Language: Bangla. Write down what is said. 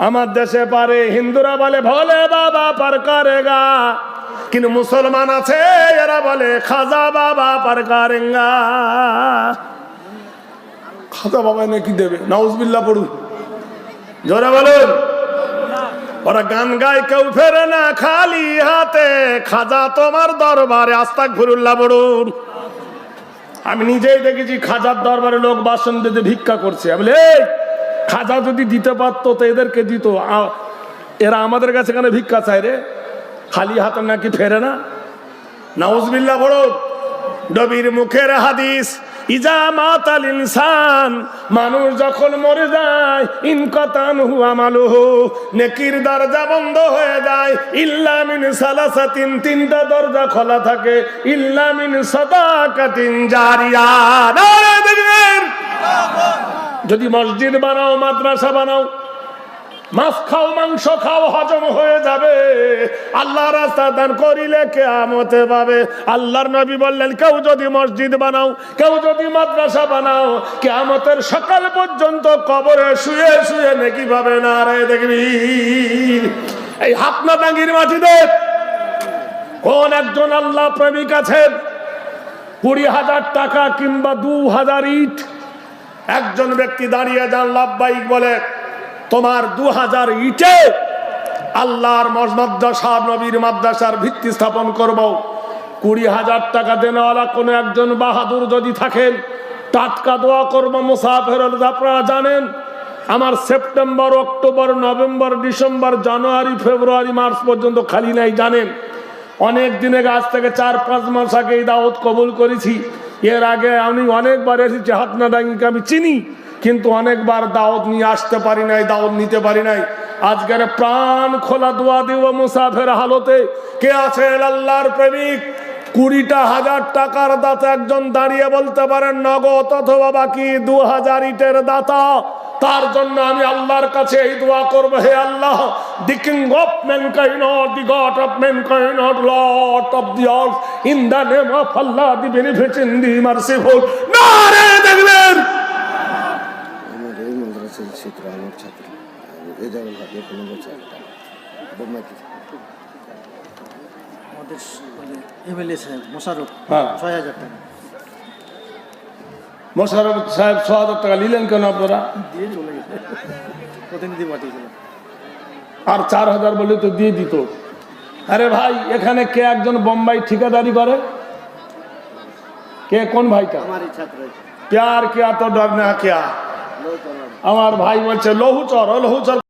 আমার দেশে পারে, হিন্দুরা বলে ভোলে বাবা পার করেগা, কিন্তু মুসলমান আছে এরা বলে খাজা বাবা পার করেঙ্গা। খাজা বাবা নাকি দেবে, নাউজুবিল্লাহ পড়ুন, জোরে বলুন। ওরা গান গায় কেউ ফেরে না খালি হাতে, খাজা তোমার দরবারে আস্তাগফিরুল্লাহ পড়ুন। আমি নিজেই দেখেছি খাজার দরবারে লোক বাসন দিতে ভিক্ষা করছে। আমি বলি এই খাজা যদি দিতে পারতো তো এদেরকে দিত, এরা আমাদের কাছে কেন ভিক্ষা চায় রে? খালি হাতে নাকি ফেরে না, নাউজুবিল্লাহ পড়ুন। নবীর মুখের হাদিস, ইজা মাতাল ইনসান, মানুষ যখন মরে যায়, ইনকাতানহু আমালুহু, নেকির দরজা বন্ধ হয়ে যায়, ইল্লা মিন সালাসাতিন, তিনটা দরজা খোলা থাকে, ইল্লা মিন সাদাকাতিন জারিয়া। নারে তাকবীর। যদি মসজিদ বানাও, মাদ্রাসা বানাও, মাছ খাও, মাংস খাও, হজম হয়ে যাবে, আল্লাহ রাস্তা দান করিলে কিয়ামতে পাবে। আল্লাহর নবী বললেন কেউ যদি মসজিদ বানাও, কেউ যদি মাদ্রাসা বানাও, কিয়ামতের সকাল পর্যন্ত কবরে শুয়ে শুয়ে নেকি পাবে না। রে দেখবি এই হাতনা টাঙ্গির মাটিতে কোন একজন আল্লাহ প্রেমিক আছেন 20,000 টাকা কিংবা 2,000 ইট, একজন ব্যক্তি দাঁড়িয়ে যান লাব্বাইক বলে, তোমার 2,000 ইটে আল্লাহর মাদ্রাসা, নবীর মাদ্রাসার ভিত্তি স্থাপন করব। 20,000 টাকা দেনওয়ালা কোন একজন বাহাদুর যদি থাকেন, টাটকা দোয়া করবো। মুসাফির আপনারা জানেন আমার সেপ্টেম্বর, অক্টোবর, নভেম্বর, ডিসেম্বর, জানুয়ারি, ফেব্রুয়ারি, মার্চ পর্যন্ত খালি নাই। জানেন অনেক দিনে আজ থেকে 4-5 মাস আগে এই দাওয়াত কবুল করেছি। এর আগে আমি অনেকবার এসেছি, হাতনাডাঙ্গিকে আমি চিনি, কিন্তু অনেকবার দাওয়াত নিয়ে আসতে পারি নাই, দাওয়াত নিতে পারি নাই। আজকের প্রাণ খোলা দোয়া দিব মুসাফির হালতে। কে আছে আল্লাহর প্রেমিক 20,000 টাকার দাতা একজন দাঁড়িয়ে বলতে পারেন নগদ অথবা বাকি 2,000 ইটের দাতা? তার জন্য আমি আল্লাহর কাছে এই দোয়া করব, হে আল্লাহ, the king of mankind, the god of mankind, lord of the earth, in the name of Allah, the beneficent, the merciful. নারে তাকবীর। আমাদের এই মাদ্রাসার ছাত্র, আমার ছাত্র এই জায়গায় হাতে কোনো বছর আমাদের এমএলএ সাহেব মোশাররফ 6,000 টাকা। মোশাররফ সাহেব 6,000 টাকা নিলেন কেন আপনারা? দিয়ে চলে গেছে, প্রতিনিধি পাঠিয়েছিল। আর 4,000 বলে তো দিয়ে দিত। আরে ভাই এখানে কে একজন বোম্বাই ঠিকাদারি করে? কে, কোন ভাইটা? আমারই ছাত্র। প্যার কিয়া তো ডর না কিয়া। আমার ভাই বলছে লহুচর, লহুচর